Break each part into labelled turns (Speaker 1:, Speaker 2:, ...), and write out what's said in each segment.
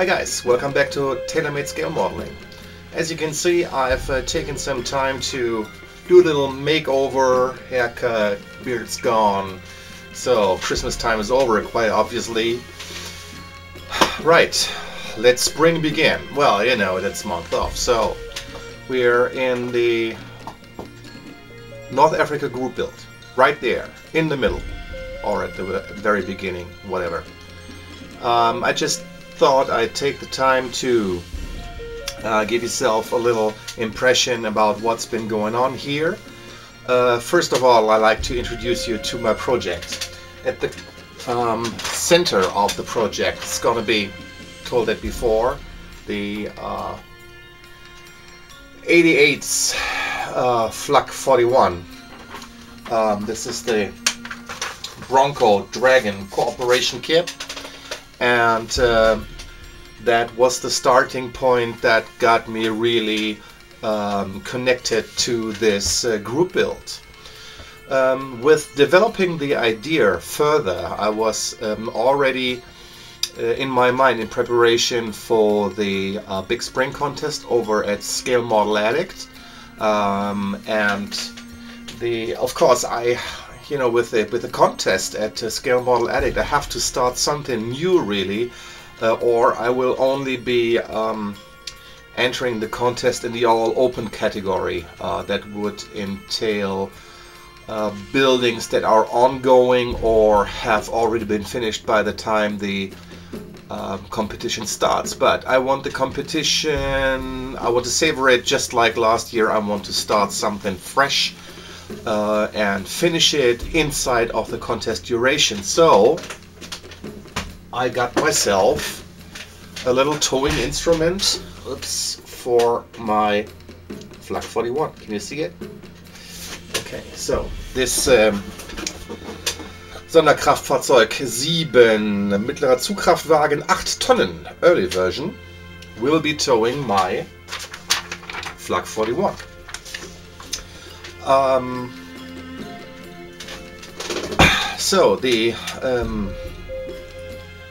Speaker 1: Hi guys, welcome back to Tailor-made scale modeling. As you can see, I've taken some time to do a little makeover, haircut, beard's gone, so Christmas time is over quite obviously. Right, let spring begin. Well, you know, it's month off, so we're in the North Africa group build, right there, in the middle, or at the very beginning, whatever. I just thought I'd take the time to give yourself a little impression about what's been going on here. First of all, I'd like to introduce you to my project. At the center of the project, it's going to be, told that before, the 88's Flak 41. This is the Bronco Dragon Cooperation Kit. And that was the starting point that got me really connected to this group build. With developing the idea further, I was already in my mind in preparation for the Big Spring contest over at Scale Model Addict, and of course you know, with the contest at Scale Model Addict, I have to start something new really, or I will only be entering the contest in the all open category. That would entail buildings that are ongoing or have already been finished by the time the competition starts. But I want the competition, I want to savor it just like last year. I want to start something fresh and finish it inside of the contest duration. So I got myself a little towing instrument, for my Flak 41. Can you see it? Okay, so this Sonderkraftfahrzeug 7, mittlerer Zugkraftwagen 8 Tonnen, early version, will be towing my Flak 41. So the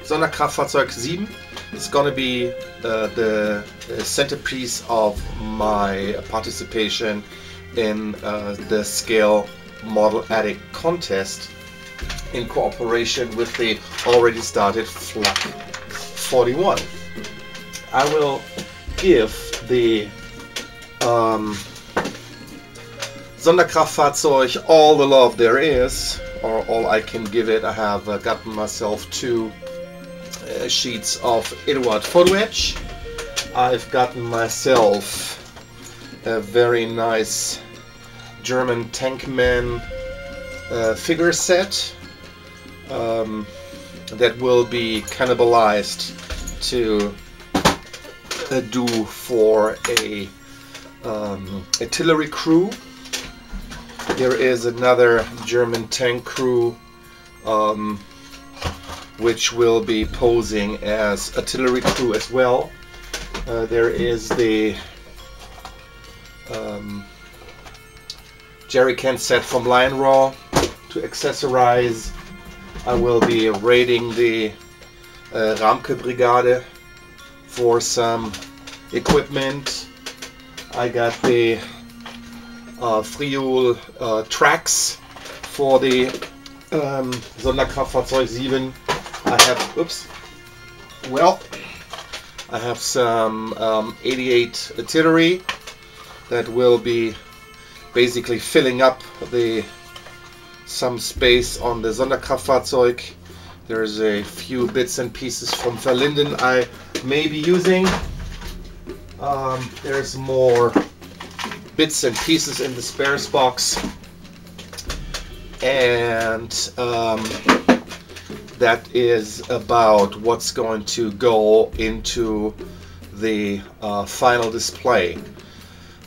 Speaker 1: Sonderkraftfahrzeug 7 is going to be the centerpiece of my participation in the Scale Model Addict contest in cooperation with the already started Flak 41. I will give the Sonderkraftfahrzeug all the love there is, or all I can give it. I have gotten myself 2 sheets of Eduard photo etch. I've gotten myself a very nice German Tankman figure set that will be cannibalized to do for a artillery crew. There is another German tank crew which will be posing as artillery crew as well. There is the jerry can set from Lion Raw to accessorize. I will be raiding the Ramke Brigade for some equipment. I got the Friul tracks for the Sonderkraftfahrzeug 7. I have some 88 artillery that will be basically filling up some space on the Sonderkraftfahrzeug. There's a few bits and pieces from Verlinden I may be using. There's more bits and pieces in the spares box, and that is about what's going to go into the final display.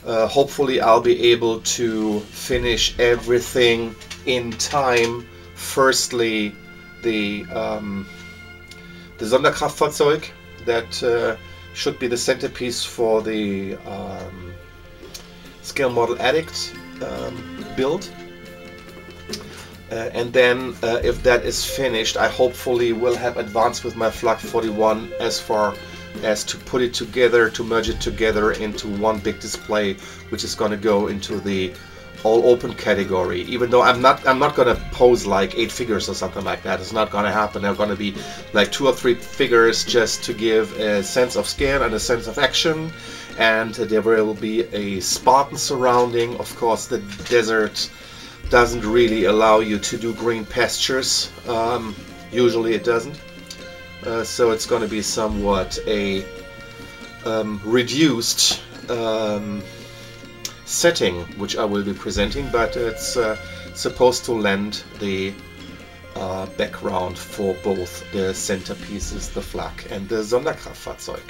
Speaker 1: Hopefully I'll be able to finish everything in time. Firstly, the Sonderkraftfahrzeug that should be the centerpiece for the Scale Model Addict build. And then if that is finished, I hopefully will have advanced with my Flak 41 as far as to put it together, to merge it together into one big display, which is going to go into the all open category. Even though I'm not going to pose like 8 figures or something like that. It's not going to happen. There are going to be like 2 or 3 figures just to give a sense of scale and a sense of action. And there will be a Spartan surrounding. Of course, the desert doesn't really allow you to do green pastures. Usually it doesn't. So it's going to be somewhat a reduced setting which I will be presenting, but it's supposed to lend the background for both the centerpieces, the Flak and the Sonderkraftfahrzeug.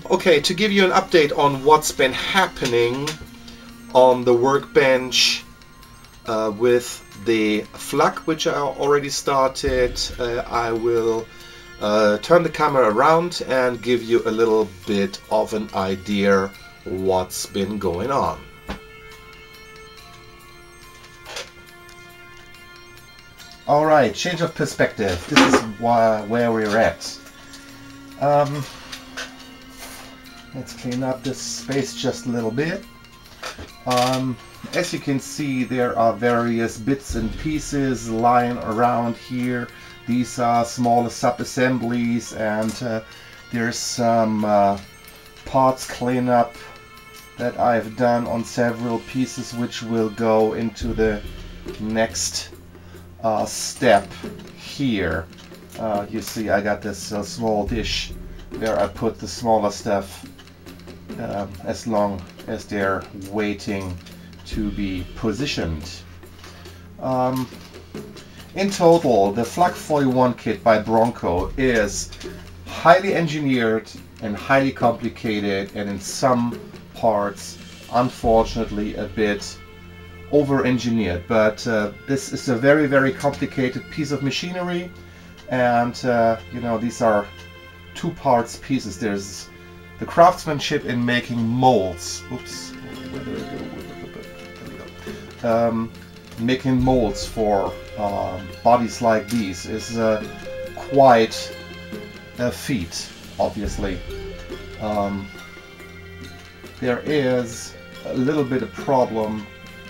Speaker 1: Okay, to give you an update on what's been happening on the workbench with the Flak, which I already started, I will turn the camera around and give you a little bit of an idea what's been going on. Alright, change of perspective. This is where we're at. Let's clean up this space just a little bit. As you can see, there are various bits and pieces lying around here. These are smaller sub-assemblies, and there's some parts cleanup that I've done on several pieces, which will go into the next step here. You see, I got this small dish where I put the smaller stuff as long as they're waiting to be positioned. In total, the Flak 41 kit by Bronco is highly engineered and highly complicated, and in some parts, unfortunately, a bit over-engineered. But this is a very, very complicated piece of machinery, and you know, these are 2 parts pieces. There's the craftsmanship in making molds. Oops, where do I go? There we go. Making molds for bodies like these is quite a feat, obviously. There is a little bit of problem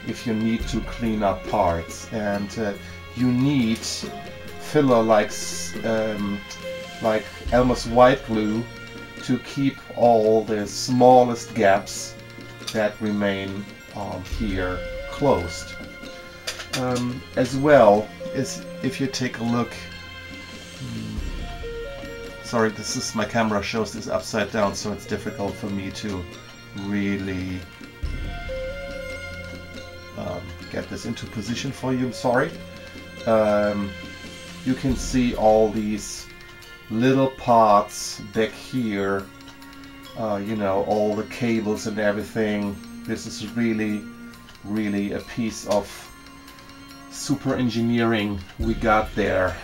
Speaker 1: if you need to clean up parts, and you need filler like Elmer's white glue to keep all the smallest gaps that remain here closed. As well as if you take a look, sorry, this is my camera shows this upside down, so it's difficult for me to really get this into position for you. Sorry. You can see all these little parts back here, you know, all the cables and everything. This is really a piece of super engineering we got there.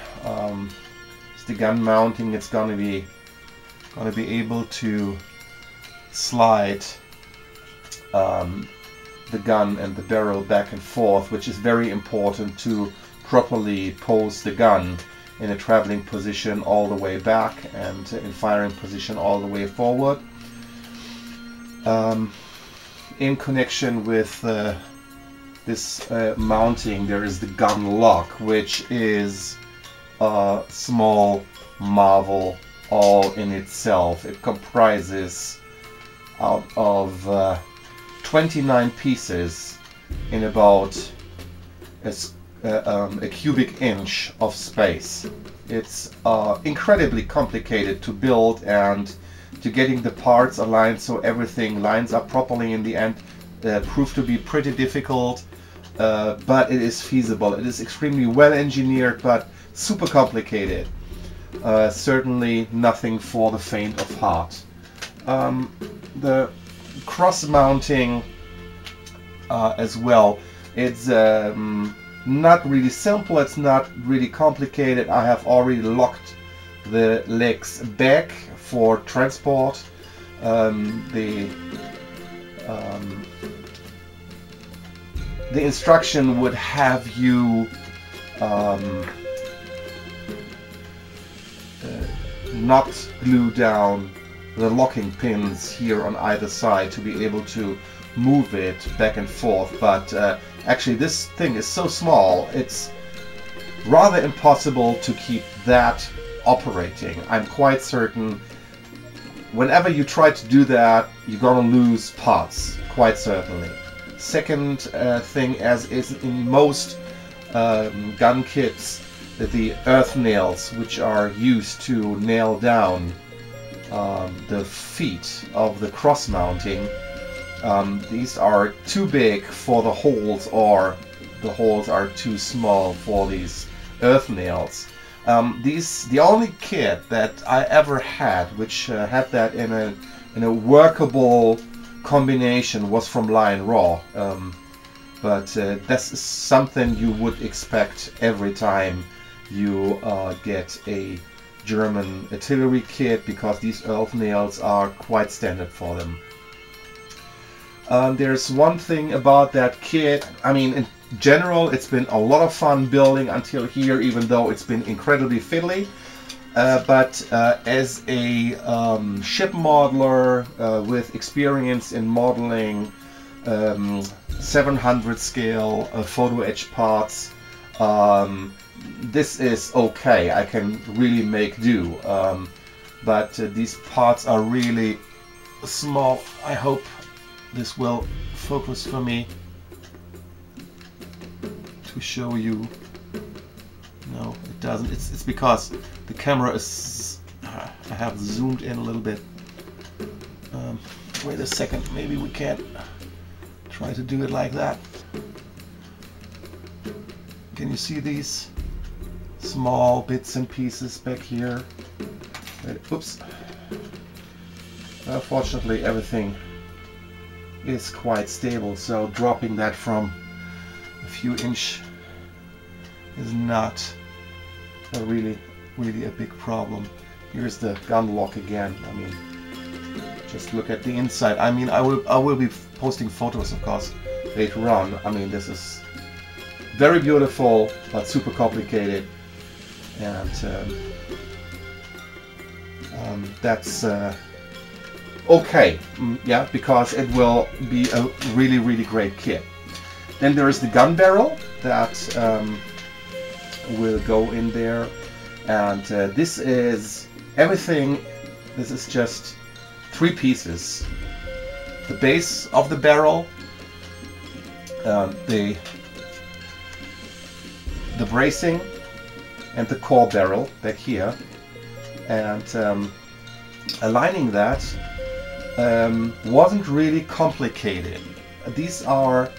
Speaker 1: It's the gun mounting. It's gonna be able to slide the gun and the barrel back and forth, which is very important to properly pose the gun in a traveling position all the way back and in firing position all the way forward. In connection with this mounting, there is the gun lock, which is a small marvel all in itself. It comprises out of 29 pieces in about a cubic inch of space. It's incredibly complicated to build, and to getting the parts aligned so everything lines up properly in the end proved to be pretty difficult, but it is feasible. It is extremely well engineered, but super complicated. Certainly nothing for the faint of heart. The cross mounting as well, it's not really simple, it's not really complicated. I have already locked the legs back for transport. The instruction would have not glue down the locking pins here on either side to be able to move it back and forth, but actually this thing is so small it's rather impossible to keep that operating. I'm quite certain whenever you try to do that you're gonna lose parts, quite certainly. Second thing, as is in most gun kits, the earth nails which are used to nail down the feet of the cross mounting, these are too big for the holes, or the holes are too small for these earth nails. The only kit that I ever had which had that in a workable combination was from Lion Raw, but that's something you would expect every time you get a German artillery kit, because these earth nails are quite standard for them. There's one thing about that kit, I mean in general it's been a lot of fun building until here, even though it's been incredibly fiddly, but as a ship modeler with experience in modeling 700 scale photo etch parts, this is okay. I can really make do, but these parts are really small. I hope this will focus for me to show you. No, it doesn't. It's because the camera is, I have zoomed in a little bit. Wait a second, maybe we can't try to do it like that. Can you see these small bits and pieces back here? Wait, oops. Fortunately everything is quite stable, so dropping that from a few inch is not really a big problem. Here's the gun lock again. I mean, just look at the inside. I mean, I will be posting photos, of course, later on. I mean, this is very beautiful but super complicated, and that's okay, yeah, because it will be a really great kit. Then there is the gun barrel that will go in there, and this is everything. This is just 3 pieces: the base of the barrel, the bracing, and the core barrel back here, and aligning that wasn't really complicated. These are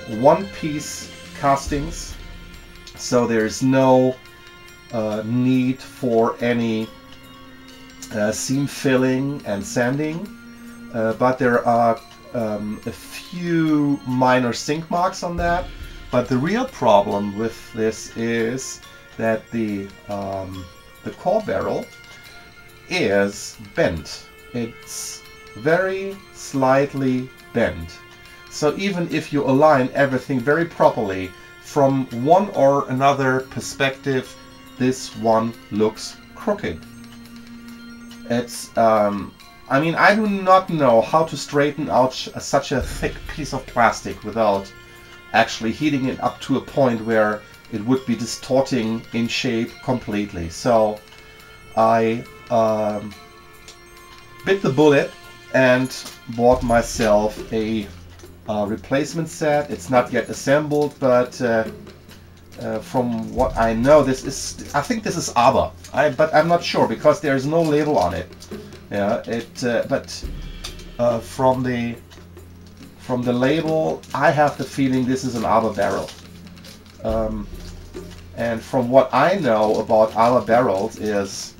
Speaker 1: one-piece castings, so there's no need for any seam filling and sanding, but there are a few minor sink marks on that. But the real problem with this is that the core barrel is bent. It's very slightly bent. So even if you align everything very properly from one or another perspective, this one looks crooked. It's I mean, I do not know how to straighten out such a thick piece of plastic without actually heating it up to a point where it would be distorting in shape completely. So I bit the bullet and bought myself a replacement set. It's not yet assembled, but from what I know, this is, I think this is Aber, but I'm not sure because there is no label on it. Yeah, but from the label, I have the feeling this is an Aber barrel. And from what I know about Aber barrels is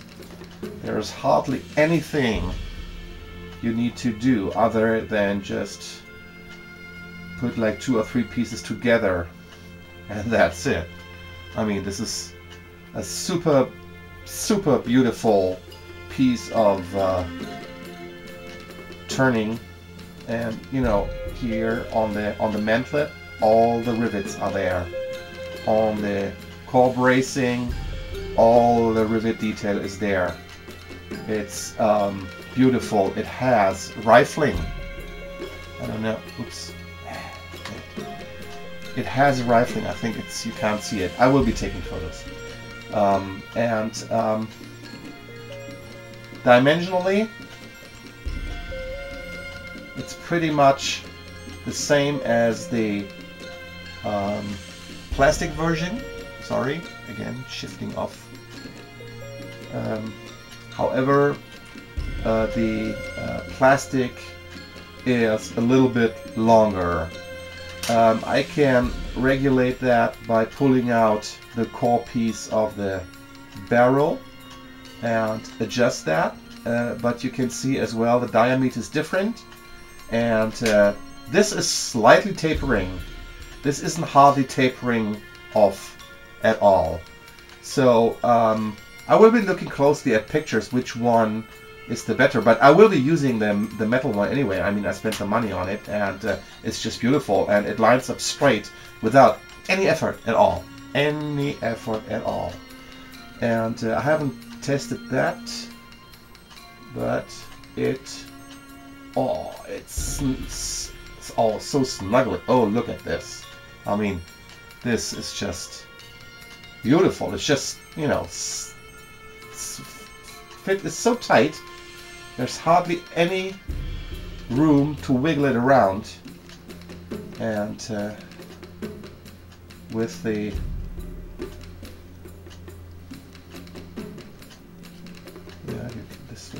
Speaker 1: there's hardly anything you need to do other than just put like 2 or 3 pieces together, and that's it. I mean, this is a super beautiful piece of turning, and you know, here on the mantlet, all the rivets are there. On the core bracing, all the rivet detail is there. It's beautiful. It has rifling. I don't know. Oops. It has rifling. I think it's, you can't see it. I will be taking photos. Dimensionally, it's pretty much the same as the plastic version. Sorry, again, shifting off. However, the plastic is a little bit longer. I can regulate that by pulling out the core piece of the barrel and adjust that, but you can see as well the diameter is different, and this is slightly tapering. This isn't hardly tapering off at all. So I will be looking closely at pictures which one is the better, but I will be using the metal one anyway. I mean, I spent the money on it, and it's just beautiful, and it lines up straight without any effort at all. Any effort at all. And I haven't tested that, but it's all so snuggly. Oh, look at this. I mean, this is just beautiful. It's just, you know, fit is so tight. There's hardly any room to wiggle it around, and with the this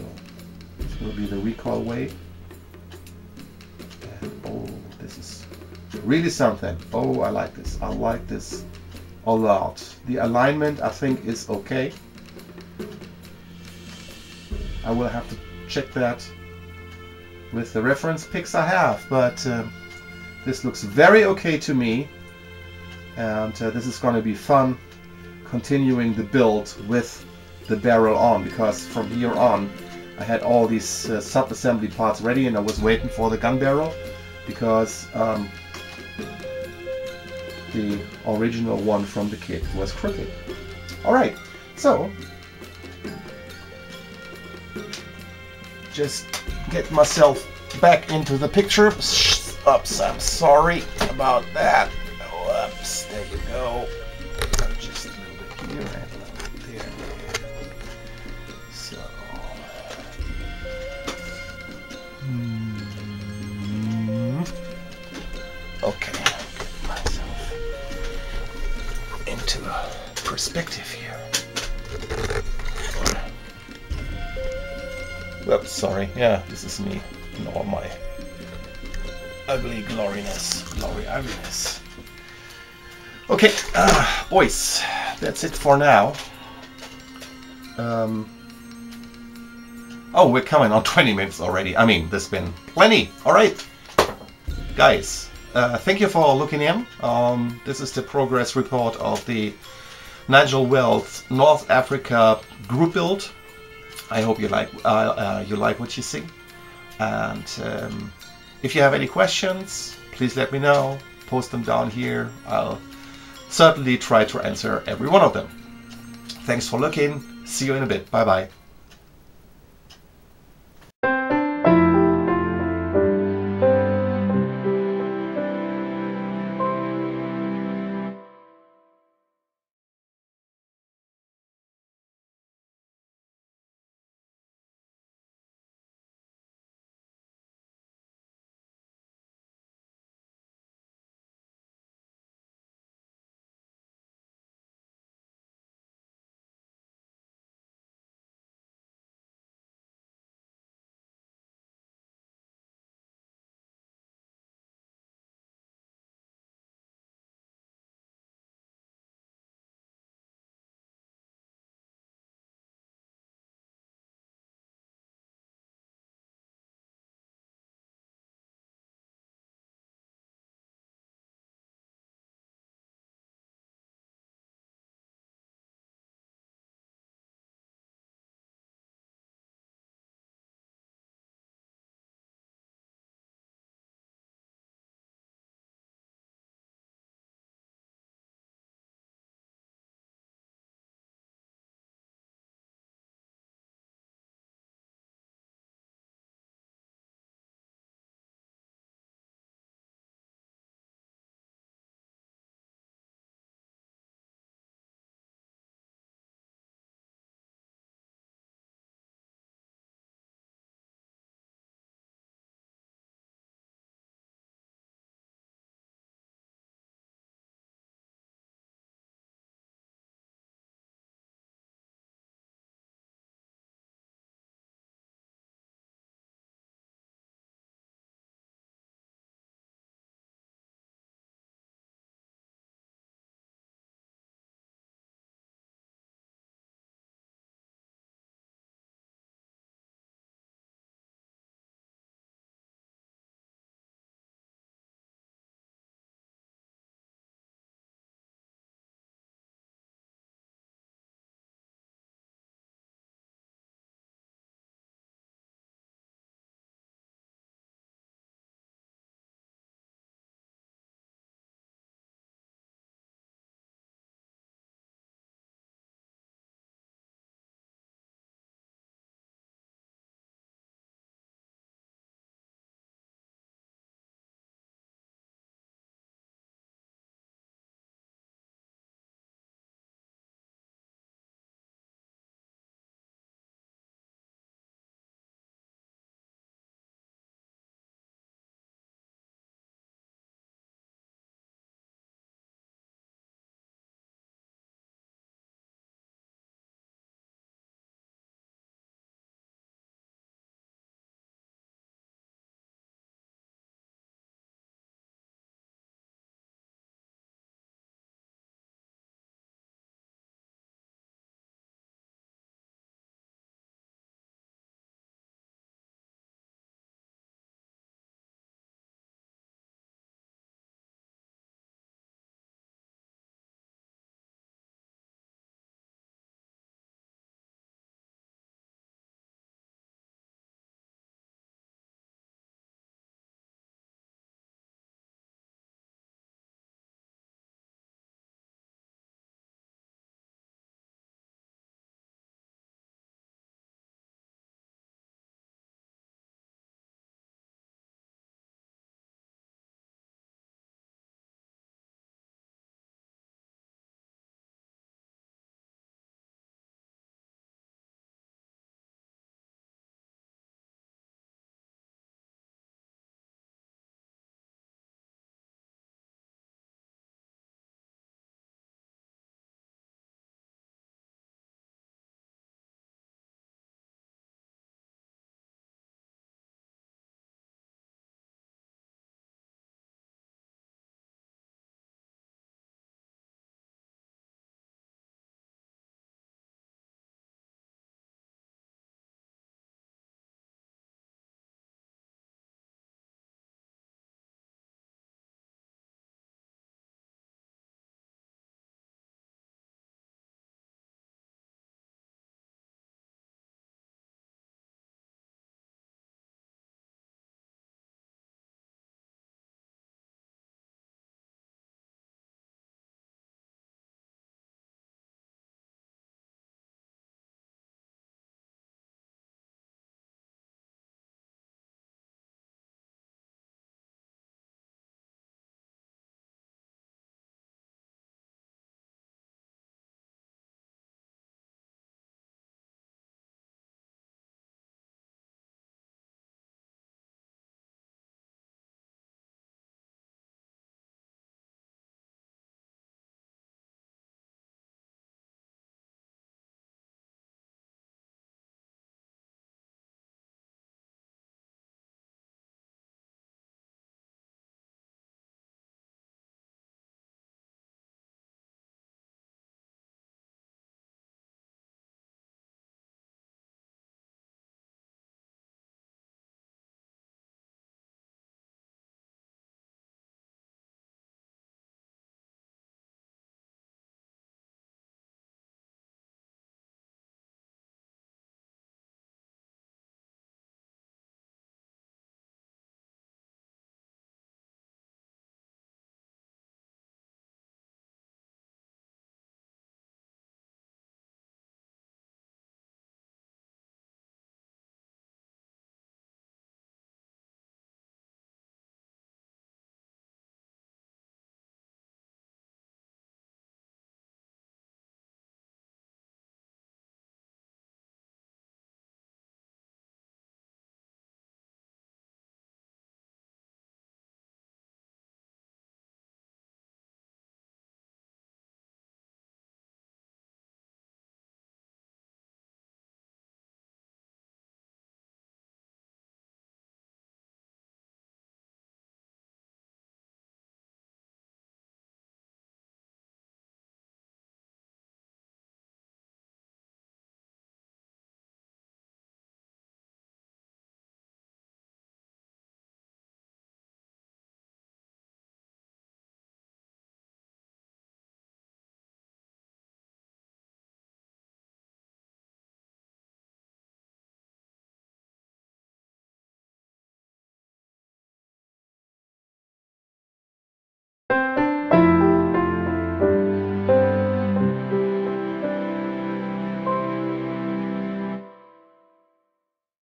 Speaker 1: will be the recoil weight. And, oh, this is really something. Oh, I like this. I like this a lot. The alignment, I think, is okay. I will have to check that with the reference pics I have, but this looks very okay to me, and this is going to be fun continuing the build with the barrel on, because from here on I had all these sub-assembly parts ready, and I was waiting for the gun barrel because the original one from the kit was crooked. Alright, so just get myself back into the picture. Oops, I'm sorry about that. Whoops, there you go. Just a little bit here and a little bit there. So, okay, get myself into perspective here. Oops, sorry. Yeah, this is me in all my ugly gloriness. Glory ugliness. Okay, boys, that's it for now. Oh, we're coming on 20 minutes already. I mean, there's been plenty. Alright, guys, thank you for looking in. This is the progress report of the Nigel Wells North Africa group build. I hope you like what you see, and if you have any questions, please let me know. Post them down here. I'll certainly try to answer every one of them. Thanks for looking. See you in a bit. Bye bye.